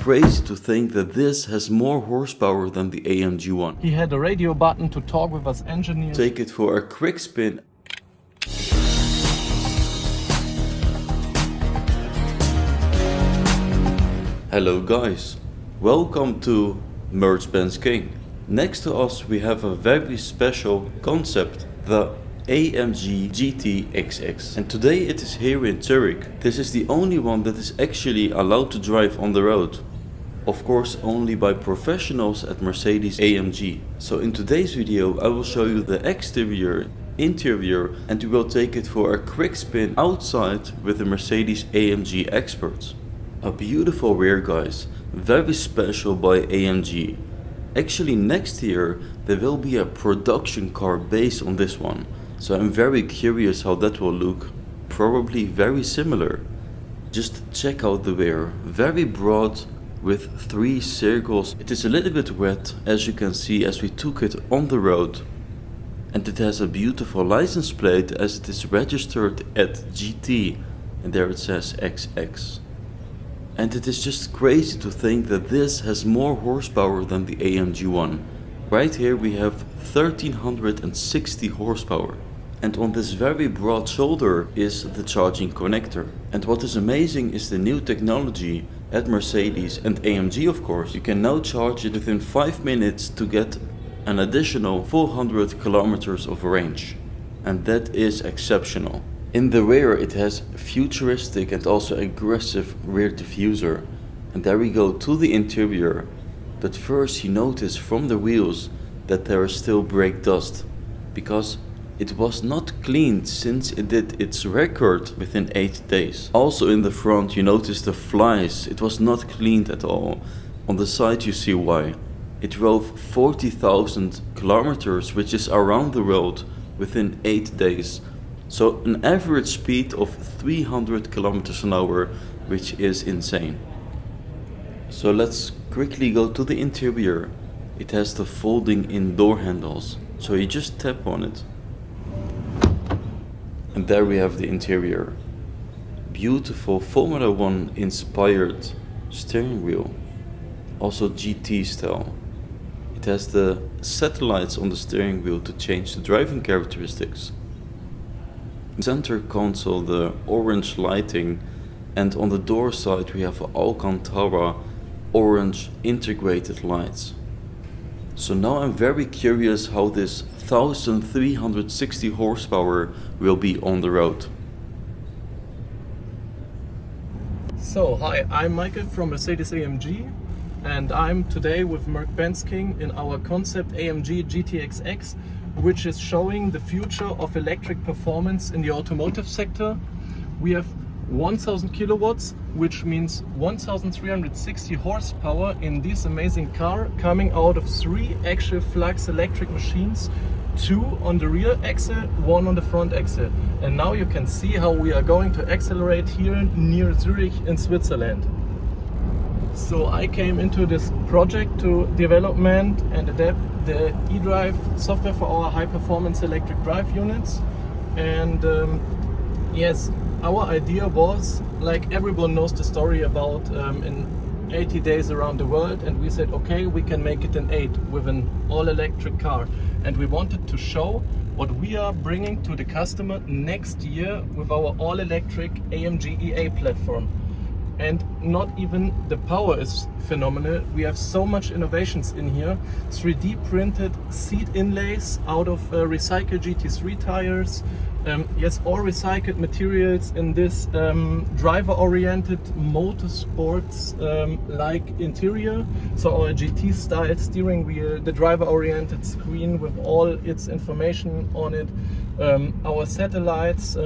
crazy to think that this has more horsepower than the AMG one. He had a radio button to talk with us engineers. Take it for a quick spin. Hello guys, welcome to MercBenzKing. Next to us we have a very special concept, the AMG GT XX, and today it is here in Zurich. This is the only one that is actually allowed to drive on the road. Of course only by professionals at Mercedes AMG. So in today's video I will show you the exterior, interior, and we will take it for a quick spin outside with the Mercedes AMG experts. A beautiful rear guys, very special by AMG. Actually next year there will be a production car based on this one. So I'm very curious how that will look. Probably very similar. Just check out the rear. Very broad with 3 circles. It is a little bit wet as you can see as we took it on the road. And it has a beautiful license plate as it is registered at GT. And there it says XX. And it is just crazy to think that this has more horsepower than the AMG one. Right here we have 1360 horsepower. And on this very broad shoulder is the charging connector. And what is amazing is the new technology at Mercedes and AMG of course. You can now charge it within 5 minutes to get an additional 400 kilometers of range. And that is exceptional. In the rear it has futuristic and also aggressive rear diffuser. And there we go to the interior. But first you notice from the wheels that there is still brake dust. Because it was not cleaned since it did its record within 8 days. Also in the front you notice the flies. It was not cleaned at all. On the side you see why. It drove 40,000 kilometers, which is around the road, within 8 days. So an average speed of 300 kilometers an hour, which is insane. So let's quickly go to the interior. It has the folding in door handles. So you just tap on it. And there we have the interior. Beautiful Formula 1 inspired steering wheel. Also GT style. It has the satellites on the steering wheel to change the driving characteristics. Center console, the orange lighting, and on the door side we have Alcantara orange integrated lights. So now I'm very curious how this 1360 horsepower will be on the road. So hi, I'm Michael from Mercedes AMG and I'm today with MercBenzKing in our concept AMG GTXX, which is showing the future of electric performance in the automotive sector. We have 1000 kilowatts, which means 1360 horsepower in this amazing car, coming out of 3 axial flux electric machines, 2 on the rear axle, 1 on the front axle. And now you can see how we are going to accelerate here near Zurich in Switzerland. So I came into this project to development and adapt the eDrive software for our high performance electric drive units. And yes, our idea was, like everyone knows the story about in 80 days around the world, and we said okay, we can make it in 8 with an all-electric car. And we wanted to show what we are bringing to the customer next year with our all-electric AMG EA platform. And not even the power is phenomenal. We have so much innovations in here. 3D printed seat inlays out of recycled GT3 tires. Yes, all recycled materials in this driver-oriented motorsports like interior. So our GT style steering wheel, the driver-oriented screen with all its information on it, our satellites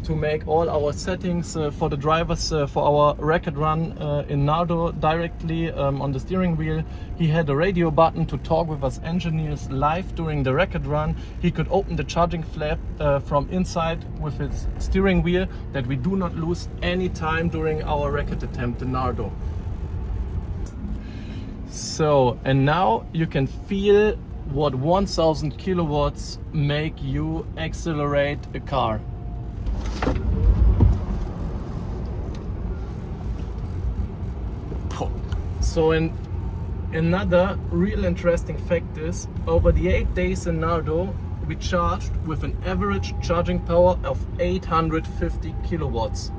to make all our settings for the drivers for our record run in Nardo directly on the steering wheel. He had a radio button to talk with us engineers live during the record run. He could open the charging flap from inside with his steering wheel, that we do not lose any time during our record attempt in Nardo. So, and now you can feel what 1000 kilowatts make you accelerate a car. So another real interesting fact is, over the 8 days in Nardo, we charged with an average charging power of 850 kilowatts.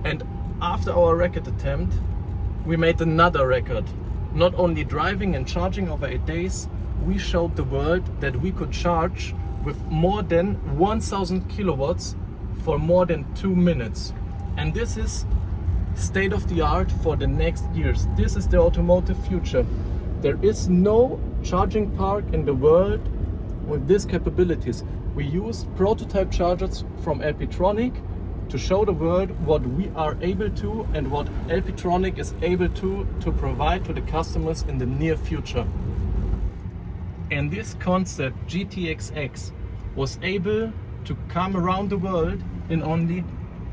And after our record attempt, we made another record. Not only driving and charging over 8 days, we showed the world that we could charge with more than 1000 kilowatts for more than 2 minutes. And this is state of the art for the next years. This is the automotive future. There is no charging park in the world with these capabilities. We use prototype chargers from LPtronic to show the world what we are able to and what LPtronic is able to provide to the customers in the near future. And this concept, GTXX, was able to come around the world in only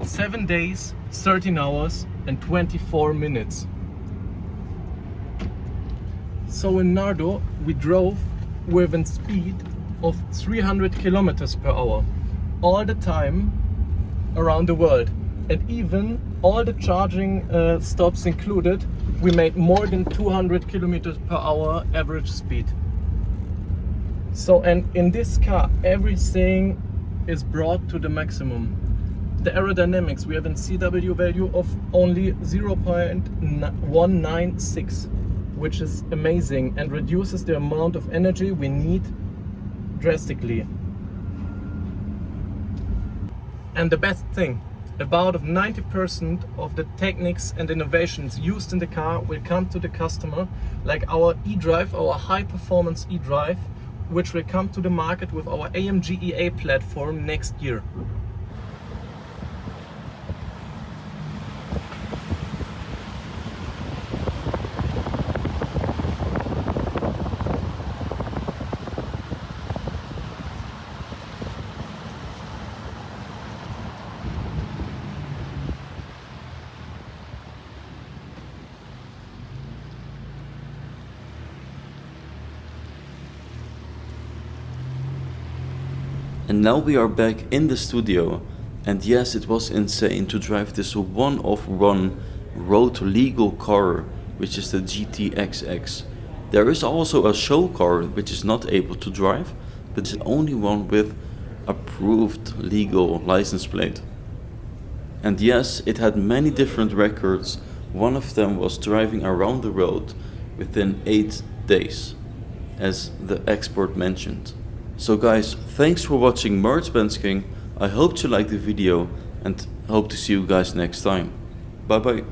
7 days, 13 hours and 24 minutes. So in Nardo we drove with a speed of 300 kilometers per hour all the time around the world, and even all the charging stops included, we made more than 200 kilometers per hour average speed. So, and in this car everything is brought to the maximum. The aerodynamics, we have a CW value of only 0.196, which is amazing and reduces the amount of energy we need drastically. And the best thing, about 90% of the techniques and innovations used in the car will come to the customer, like our eDrive, our high performance eDrive, which will come to the market with our AMG EA platform next year. And now we are back in the studio, and yes, it was insane to drive this one-off run road legal car, which is the GTXX. There is also a show car which is not able to drive, but it's the only one with approved legal license plate. And yes, it had many different records. One of them was driving around the road within 8 days, as the expert mentioned. So guys, thanks for watching MercBenzKing. I hope you liked the video and hope to see you guys next time. Bye bye.